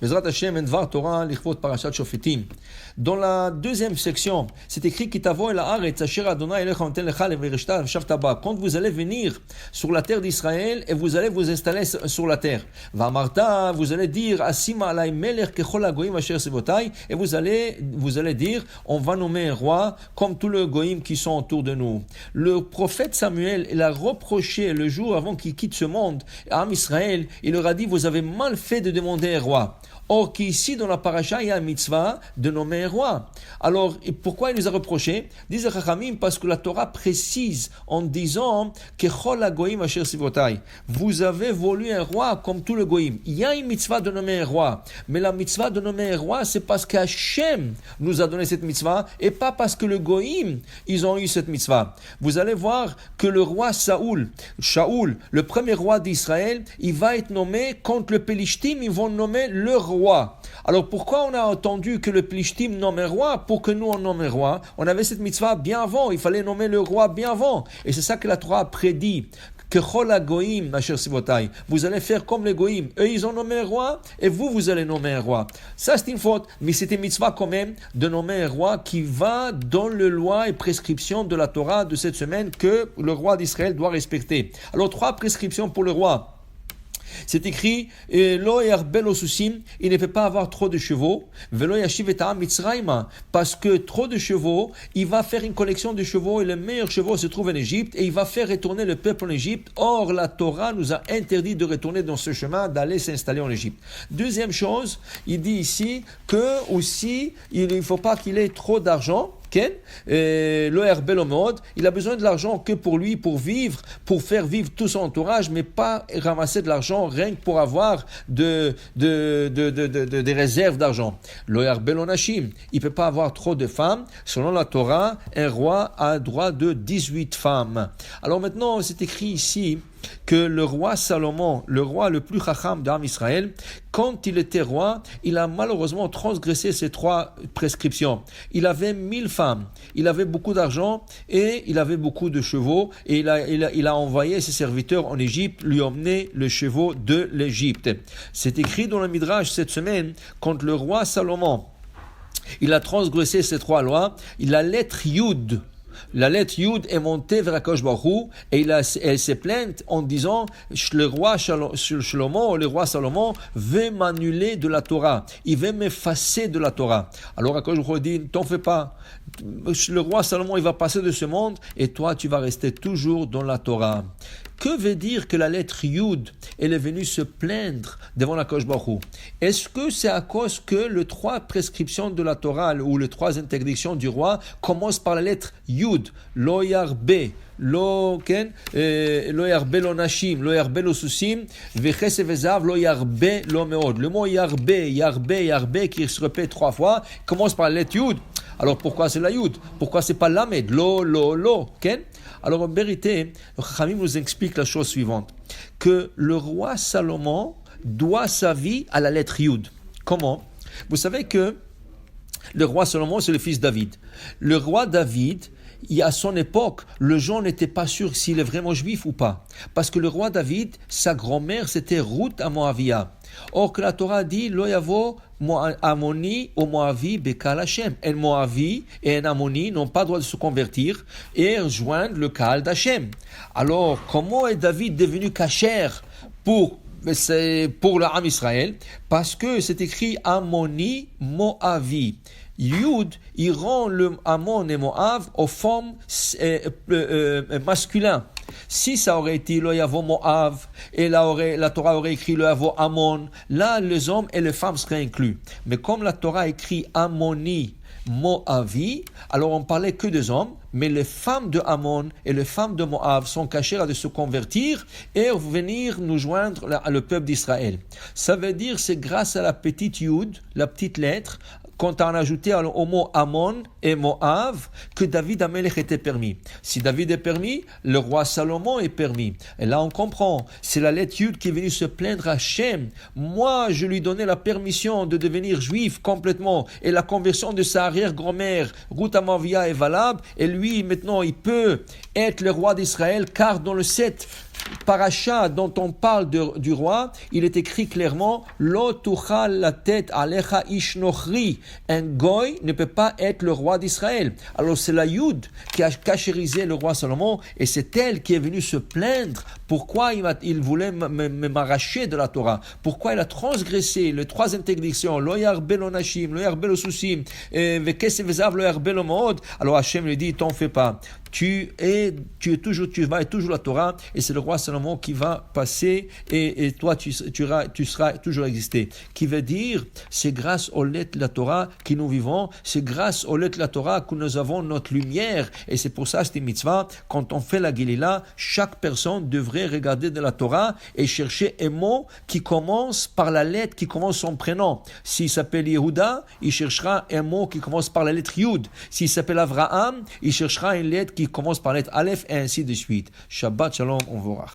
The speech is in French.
Bezrat Hashem en Dvar Torah lichvot parashat Shofetim. Dans la deuxième section, c'est écrit Kitavo el haaretz asher Adonai elecha noten lecha levirishta v'shavta ba. Quand vous allez venir sur la terre d'Israël et vous allez vous installer sur la terre. Va'amarta, vous allez dire Asima alay melech kechol hagoyim asher sevotai, et vous allez dire on va nommer un roi comme tous les goyim qui sont autour de nous. Le prophète Samuel, il a reproché le jour avant qu'il quitte ce monde à Israël, il leur a dit vous avez mal fait de demander un roi. Or qu'ici dans la paracha il y a un mitzvah de nommer un roi. Alors pourquoi il nous a reproché? Disent les Chachamim parce que la Torah précise en disant Kechol hagoyim asher sivotai. Vous avez voulu un roi comme tout le goyim. Il y a une mitzvah de nommer un roi, mais la mitzvah de nommer un roi c'est parce qu'Hachem nous a donné cette mitzvah et pas parce que le goyim ils ont eu cette mitzvah. Vous allez voir que le roi Shaoul, le premier roi d'Israël, il va être nommé contre le Pélishtim, ils vont nommer le roi. Alors pourquoi on a entendu que le Plishtim nomme un roi pour que nous on nomme un roi? On avait cette mitzvah bien avant, il fallait nommer le roi bien avant. Et c'est ça que la Torah prédit. Que chol hagoyim asher sivotai. Vous allez faire comme les goyim. Eux ils ont nommé un roi et vous allez nommer un roi. Ça c'est une faute, mais c'était mitzvah quand même de nommer un roi qui va dans le loi et prescription de la Torah de cette semaine que le roi d'Israël doit respecter. Alors 3 prescriptions pour le roi. C'est écrit Lo yarbel osusim, il ne peut pas avoir trop de chevaux. Velo yashiv et ha'am mitzrayma, parce que trop de chevaux, il va faire une collection de chevaux et les meilleurs chevaux se trouvent en Égypte et il va faire retourner le peuple en Égypte. Or la Torah nous a interdit de retourner dans ce chemin, d'aller s'installer en Égypte. Deuxième chose, il dit ici que aussi il ne faut pas qu'il ait trop d'argent. Il a besoin de l'argent que pour lui, pour vivre, pour faire vivre tout son entourage, mais pas ramasser de l'argent rien que pour avoir des réserves d'argent. Il ne peut pas avoir trop de femmes. Selon la Torah, un roi a droit de 18 femmes. Alors maintenant, c'est écrit ici que le roi Salomon, le roi le plus chacham d'Am Israël, quand il était roi, il a malheureusement transgressé ces 3 prescriptions. Il avait 1000 femmes, il avait beaucoup d'argent et il avait beaucoup de chevaux et il a envoyé ses serviteurs en Égypte lui emmener les chevaux de l'Égypte. C'est écrit dans le Midrash cette semaine, quand le roi Salomon, il a transgressé ces 3 lois, la lettre Yud, la lettre Yud est montée vers Akadosh Baruch Hu et elle s'est plainte en disant le roi Salomon veut m'annuler de la Torah, il veut m'effacer de la Torah. Alors Akadosh Baruch Hu dit t'en fais pas, le roi Salomon il va passer de ce monde et toi tu vas rester toujours dans la Torah. Que veut dire que la lettre Yud, elle est venue se plaindre devant la Akadosh Baruch Hu? Est-ce que c'est à cause que les 3 prescriptions de la Torah ou les 3 interdictions du roi commencent par la lettre Yud? Lo yarbe, lo yarbe lo nashim, lo yarbe lo susim, vechese vezav, lo yarbe lo meod. Le mot yarbe qui se répète 3 fois commence par la lettre Yud. Alors pourquoi c'est la Yud? Pourquoi c'est pas Lamed? Lo, ken? Alors en vérité, le Chachamim nous explique la chose suivante, que le roi Salomon doit sa vie à la lettre Yud. Comment? Vous savez que le roi Salomon c'est le fils David. Le roi David, à son époque, les gens n'étaient pas sûrs s'il est vraiment juif ou pas. Parce que le roi David, sa grand-mère, c'était Ruth à Moavia. Or que la Torah dit, Lo yavo Amoni ou Moavi bekal Hashem. Un Moavi et un Amoni n'ont pas le droit de se convertir et rejoindre le Kaal d'Hashem. Alors, comment est David devenu kasher pour l'Am Israël? Parce que c'est écrit Amoni Moavi. Yud, il rend le Ammon et Moab aux formes masculines. Si ça aurait été le Yavo Moab et la Torah aurait écrit le Yavo Ammon, là les hommes et les femmes seraient inclus. Mais comme la Torah écrit Ammoni Moavi, alors on parlait que des hommes, mais les femmes de Ammon et les femmes de Moab sont cachées à de se convertir et venir nous joindre le peuple d'Israël. Ça veut dire c'est grâce à la petite Yud, la petite lettre, quand on a ajouté au mot Ammon et Moab, que David Amelech était permis. Si David est permis, le roi Salomon est permis. Et là on comprend, c'est la lettre Yud qui est venue se plaindre à Hachem. Moi, je lui donnais la permission de devenir juif complètement, et la conversion de sa arrière-grand-mère, Ruth Amavia, est valable, et lui, maintenant, il peut être le roi d'Israël, car dans le 7, paracha dont on parle du roi, il est écrit clairement Lo tuchal latet alecha ish nochri. Un goy ne peut pas être le roi d'Israël. Alors c'est la Yud qui a cachérisé le roi Salomon et c'est elle qui est venue se plaindre. Pourquoi il voulait m'arracher de la Torah? Pourquoi il a transgressé les 3 interdictions? Lo yarbe lo nashim, lo yarbe lo susim, vekesef vezav lo yarbe lo mood. Alors Hachem lui dit, t'en fais pas. Tu vas être toujours la Torah et c'est le roi Salomon qui va passer et toi tu seras toujours existé. Qui veut dire, c'est grâce au lait de la Torah que nous vivons, c'est grâce au lait de la Torah que nous avons notre lumière et c'est pour ça, c'est une mitzvah, quand on fait la Gelila, chaque personne devrait regarder de la Torah et chercher un mot qui commence par la lettre qui commence son prénom. S'il s'appelle Yehuda, il cherchera un mot qui commence par la lettre Yud. S'il s'appelle Avraham, il cherchera une lettre qui commence par la lettre Aleph et ainsi de suite. Shabbat Shalom, on verra.